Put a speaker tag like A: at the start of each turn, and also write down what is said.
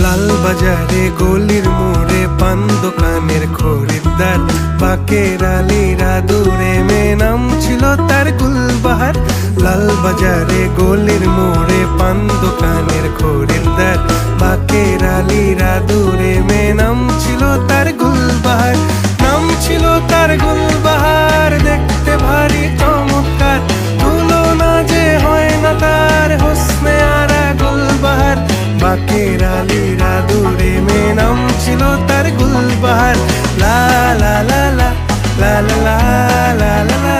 A: লাল বাজারে গলির মোড়ে পান দোকানের খরিদ্দার, বাকের আলীরা দূরে মেয়ে নাম ছিল তার গুলবাহার। লাল বাজারে গলির মোড়ে পান দোকানের খরিদ্দার, বাকের আলীরা দূরে মেয়ে নাম ছিল তার গুলবাহার। নাম ছিল তার গুলবাহার, দেখতে ভারী চমৎকার, তুলনা যে হয় না তার হোসনে আরা গুলবাহার। বাকের আলীরা দূরে মেয়ে নাম ছিল তার গুলবাহার। লা লা লা লা লা লা লা লা লা লা।